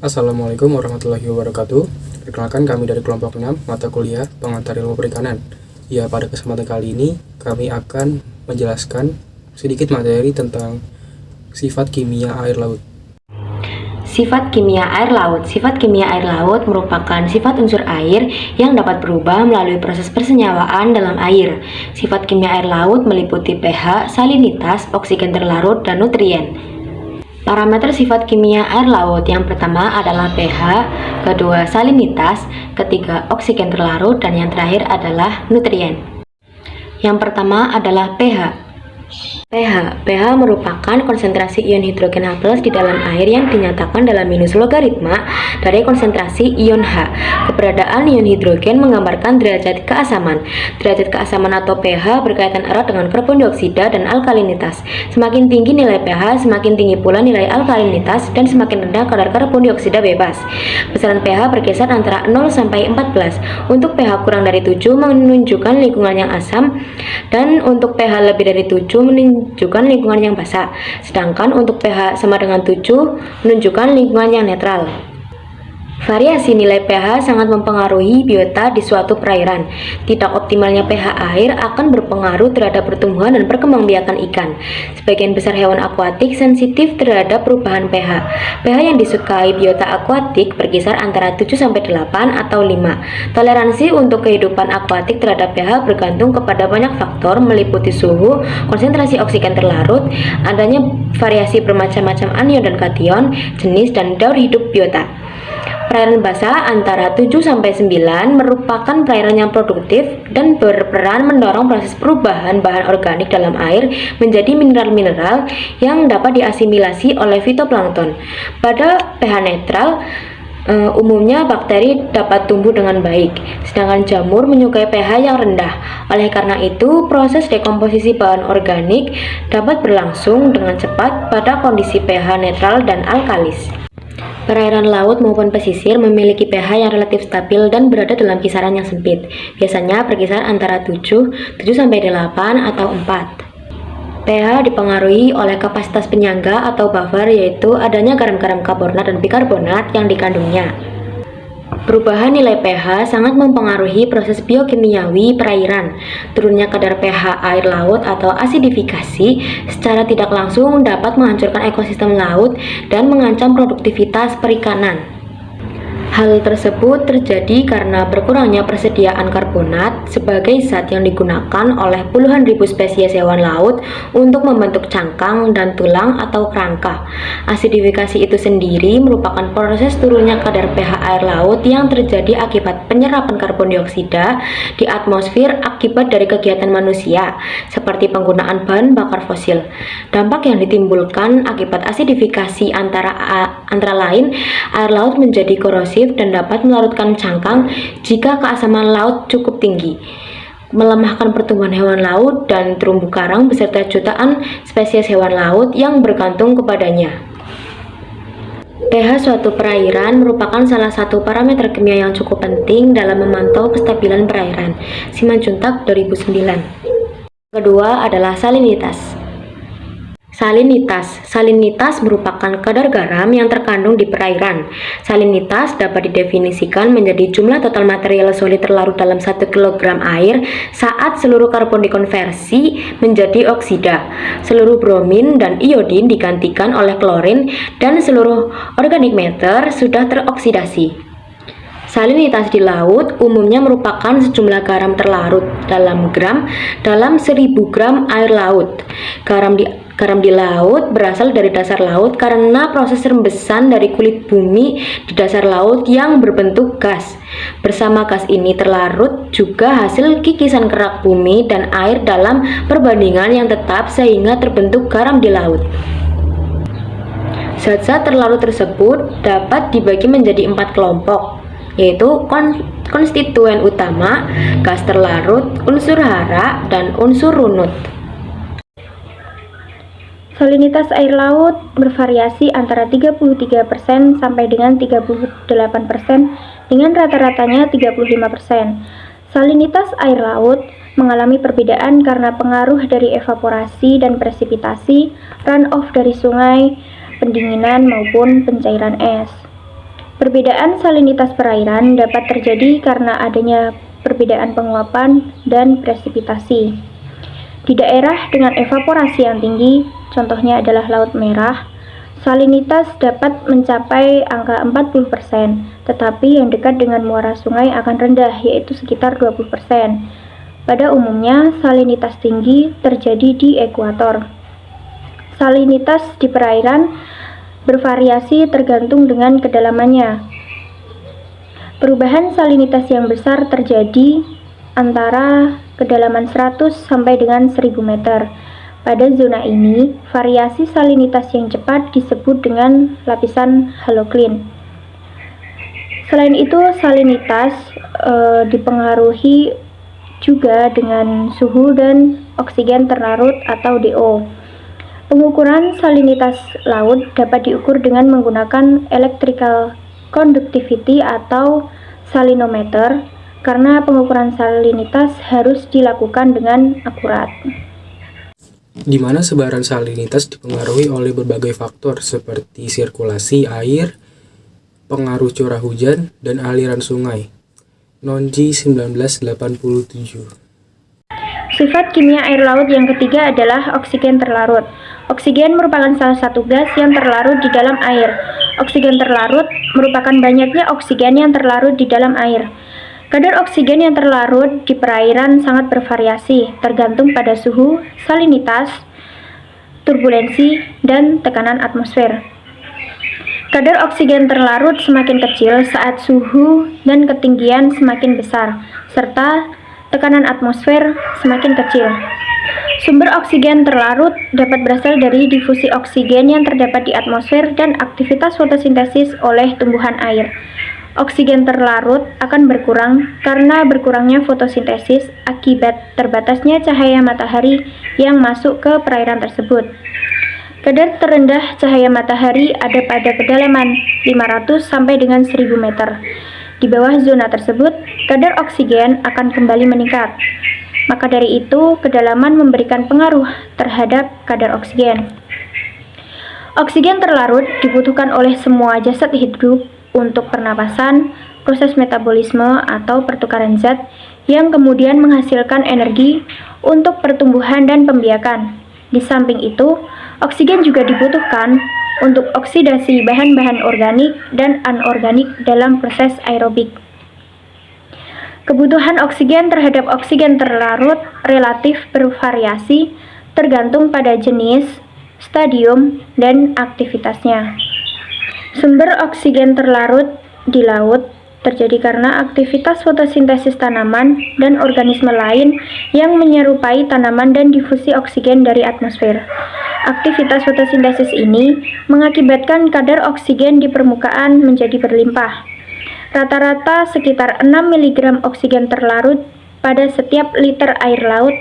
Assalamualaikum warahmatullahi wabarakatuh. Perkenalkan, kami dari kelompok 6 mata kuliah pengantar ilmu perikanan. Ya, pada kesempatan kali ini kami akan menjelaskan sedikit materi tentang sifat kimia air laut. Sifat kimia air laut. Sifat kimia air laut merupakan sifat unsur air yang dapat berubah melalui proses persenyawaan dalam air. Sifat kimia air laut meliputi pH, salinitas, oksigen terlarut, dan nutrien. Parameter sifat kimia air laut yang pertama adalah pH, kedua salinitas, ketiga oksigen terlarut, dan yang terakhir adalah nutrien. Yang pertama adalah pH. pH merupakan konsentrasi ion hidrogen H+ di dalam air yang dinyatakan dalam minus logaritma dari konsentrasi ion H. Keberadaan ion hidrogen menggambarkan derajat keasaman. Derajat keasaman atau pH berkaitan erat dengan karbon dioksida dan alkalinitas. Semakin tinggi nilai pH, semakin tinggi pula nilai alkalinitas dan semakin rendah kadar karbon dioksida bebas. Besaran pH berkisar antara 0 sampai 14. Untuk pH kurang dari 7 menunjukkan lingkungan yang asam, dan untuk pH lebih dari 7 menunjukkan lingkungan yang basah, sedangkan untuk pH sama dengan 7 menunjukkan lingkungan yang netral. Variasi nilai pH sangat mempengaruhi biota di suatu perairan. Tidak optimalnya pH air akan berpengaruh terhadap pertumbuhan dan perkembangbiakan ikan. Sebagian besar hewan akuatik sensitif terhadap perubahan pH. pH yang disukai biota akuatik berkisar antara 7-8 atau 5. Toleransi untuk kehidupan akuatik terhadap pH bergantung kepada banyak faktor meliputi suhu, konsentrasi oksigen terlarut, adanya variasi bermacam-macam anion dan kation, jenis dan daur hidup biota. Perairan basah antara 7-9 merupakan perairan yang produktif dan berperan mendorong proses perubahan bahan organik dalam air menjadi mineral-mineral yang dapat diasimilasi oleh fitoplankton. Pada pH netral, umumnya bakteri dapat tumbuh dengan baik, sedangkan jamur menyukai pH yang rendah. Oleh karena itu, proses dekomposisi bahan organik dapat berlangsung dengan cepat pada kondisi pH netral dan alkalis. Perairan laut maupun pesisir memiliki pH yang relatif stabil dan berada dalam kisaran yang sempit, biasanya berkisar antara 7-8 atau 4. pH dipengaruhi oleh kapasitas penyangga atau buffer, yaitu adanya garam-garam karbonat dan bikarbonat yang dikandungnya. Perubahan nilai pH sangat mempengaruhi proses biokimiawi perairan. Turunnya kadar pH air laut atau asidifikasi secara tidak langsung dapat menghancurkan ekosistem laut dan mengancam produktivitas perikanan. Hal tersebut terjadi karena berkurangnya persediaan karbonat sebagai zat yang digunakan oleh puluhan ribu spesies hewan laut untuk membentuk cangkang dan tulang atau kerangka. Asidifikasi itu sendiri merupakan proses turunnya kadar pH air laut yang terjadi akibat penyerapan karbon dioksida di atmosfer akibat dari kegiatan manusia, seperti penggunaan bahan bakar fosil. Dampak yang ditimbulkan akibat asidifikasi antara lain air laut menjadi korosif dan dapat melarutkan cangkang jika keasaman laut cukup tinggi, melemahkan pertumbuhan hewan laut dan terumbu karang beserta jutaan spesies hewan laut yang bergantung kepadanya. pH suatu perairan merupakan salah satu parameter kimia yang cukup penting dalam memantau kestabilan perairan. Simanjuntak 2009. Kedua adalah salinitas. Salinitas merupakan kadar garam yang terkandung di perairan. Salinitas dapat didefinisikan menjadi jumlah total material solid terlarut dalam 1 kg air saat seluruh karbon dikonversi menjadi oksida, seluruh bromin dan iodin digantikan oleh klorin, dan seluruh organik matter sudah teroksidasi. Salinitas di laut umumnya merupakan sejumlah garam terlarut dalam gram dalam 1000 gram air laut. Garam di laut berasal dari dasar laut karena proses rembesan dari kulit bumi di dasar laut yang berbentuk gas. Bersama gas ini terlarut juga hasil kikisan kerak bumi dan air dalam perbandingan yang tetap sehingga terbentuk garam di laut. Zat-zat terlarut tersebut dapat dibagi menjadi 4 kelompok, yaitu konstituen utama, gas terlarut, unsur hara, dan unsur runut. Salinitas air laut bervariasi antara 33% sampai dengan 38% dengan rata-ratanya 35%. Salinitas air laut mengalami perbedaan karena pengaruh dari evaporasi dan presipitasi, runoff dari sungai, pendinginan maupun pencairan es. Perbedaan salinitas perairan dapat terjadi karena adanya perbedaan penguapan dan presipitasi. Di daerah dengan evaporasi yang tinggi, contohnya adalah Laut Merah, salinitas dapat mencapai angka 40%, tetapi yang dekat dengan muara sungai akan rendah, yaitu sekitar 20%. Pada umumnya, salinitas tinggi terjadi di ekuator. Salinitas di perairan bervariasi tergantung dengan kedalamannya. Perubahan salinitas yang besar terjadi antara kedalaman 100 sampai dengan 1000 meter. Pada zona ini, variasi salinitas yang cepat disebut dengan lapisan haloklin. Selain itu, salinitas dipengaruhi juga dengan suhu dan oksigen terlarut atau DO. Pengukuran salinitas laut dapat diukur dengan menggunakan electrical conductivity atau salinometer, karena pengukuran salinitas harus dilakukan dengan akurat. Di mana sebaran salinitas dipengaruhi oleh berbagai faktor seperti sirkulasi air, pengaruh curah hujan, dan aliran sungai. Nonji 1987. Sifat kimia air laut yang ketiga adalah oksigen terlarut. Oksigen merupakan salah satu gas yang terlarut di dalam air. Oksigen terlarut merupakan banyaknya oksigen yang terlarut di dalam air. Kadar oksigen yang terlarut di perairan sangat bervariasi, tergantung pada suhu, salinitas, turbulensi, dan tekanan atmosfer. Kadar oksigen terlarut semakin kecil saat suhu dan ketinggian semakin besar, serta tekanan atmosfer semakin kecil. Sumber oksigen terlarut dapat berasal dari difusi oksigen yang terdapat di atmosfer dan aktivitas fotosintesis oleh tumbuhan air. Oksigen terlarut akan berkurang karena berkurangnya fotosintesis akibat terbatasnya cahaya matahari yang masuk ke perairan tersebut. Kadar terendah cahaya matahari ada pada kedalaman 500 sampai dengan 1000 meter. Di bawah zona tersebut, kadar oksigen akan kembali meningkat. Maka dari itu, kedalaman memberikan pengaruh terhadap kadar oksigen. Oksigen terlarut dibutuhkan oleh semua jasad hidup untuk pernapasan, proses metabolisme atau pertukaran zat yang kemudian menghasilkan energi untuk pertumbuhan dan pembiakan. Di samping itu, oksigen juga dibutuhkan untuk oksidasi bahan-bahan organik dan anorganik dalam proses aerobik. Kebutuhan oksigen terhadap oksigen terlarut relatif bervariasi tergantung pada jenis, stadium, dan aktivitasnya. Sumber oksigen terlarut di laut terjadi karena aktivitas fotosintesis tanaman dan organisme lain yang menyerupai tanaman dan difusi oksigen dari atmosfer. Aktivitas fotosintesis ini mengakibatkan kadar oksigen di permukaan menjadi berlimpah. Rata-rata sekitar 6 mg oksigen terlarut pada setiap liter air laut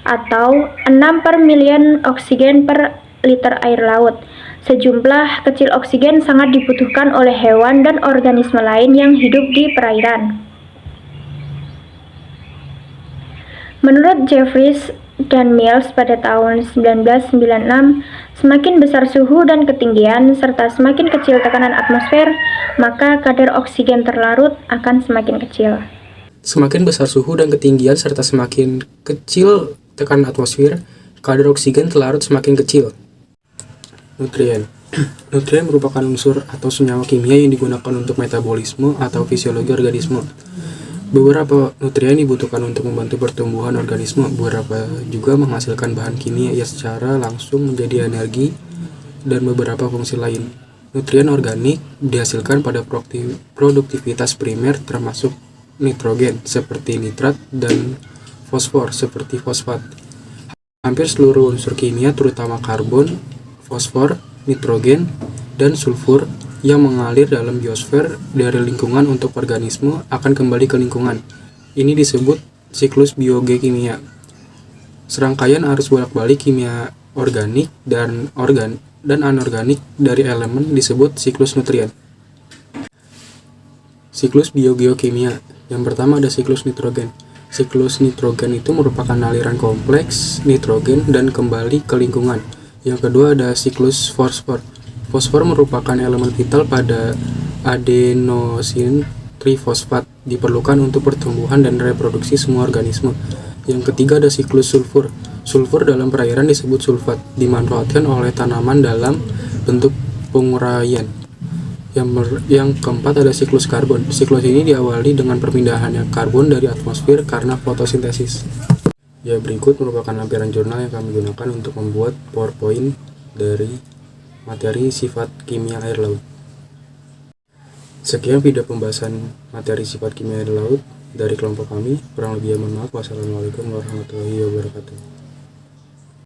atau 6 per milion oksigen per liter air laut. Sejumlah kecil oksigen sangat dibutuhkan oleh hewan dan organisme lain yang hidup di perairan. Menurut Jeffries dan Mills pada tahun 1996, semakin besar suhu dan ketinggian serta semakin kecil tekanan atmosfer, maka kadar oksigen terlarut akan semakin kecil. Semakin besar suhu dan ketinggian serta semakin kecil tekanan atmosfer, kadar oksigen terlarut semakin kecil. Nutrien. Nutrien merupakan unsur atau senyawa kimia yang digunakan untuk metabolisme atau fisiologi organisme. Beberapa nutrien dibutuhkan untuk membantu pertumbuhan organisme, beberapa juga menghasilkan bahan kimia yang secara langsung menjadi energi, dan beberapa fungsi lain. Nutrien organik dihasilkan pada produktivitas primer termasuk nitrogen seperti nitrat dan fosfor seperti fosfat. Hampir seluruh unsur kimia terutama karbon, fosfor, nitrogen, dan sulfur yang mengalir dalam biosfer dari lingkungan untuk organisme akan kembali ke lingkungan. Ini disebut siklus biogeokimia. Serangkaian arus bolak-balik kimia organik dan anorganik dari elemen disebut siklus nutrien. Siklus biogeokimia. Yang pertama ada siklus nitrogen. Siklus nitrogen itu merupakan aliran kompleks nitrogen dan kembali ke lingkungan. Yang kedua ada siklus fosfor. Fosfor merupakan elemen vital pada adenosin trifosfat diperlukan untuk pertumbuhan dan reproduksi semua organisme. Yang ketiga ada siklus sulfur. Sulfur dalam perairan disebut sulfat, dimanfaatkan oleh tanaman dalam bentuk penguraian. Yang keempat ada siklus karbon. Siklus ini diawali dengan perpindahannya karbon dari atmosfer karena fotosintesis. Ya, berikut merupakan lampiran jurnal yang kami gunakan untuk membuat PowerPoint dari materi sifat kimia air laut. Sekian video pembahasan materi sifat kimia air laut dari kelompok kami. Kurang lebihnya mohon maaf. Wassalamualaikum warahmatullahi wabarakatuh.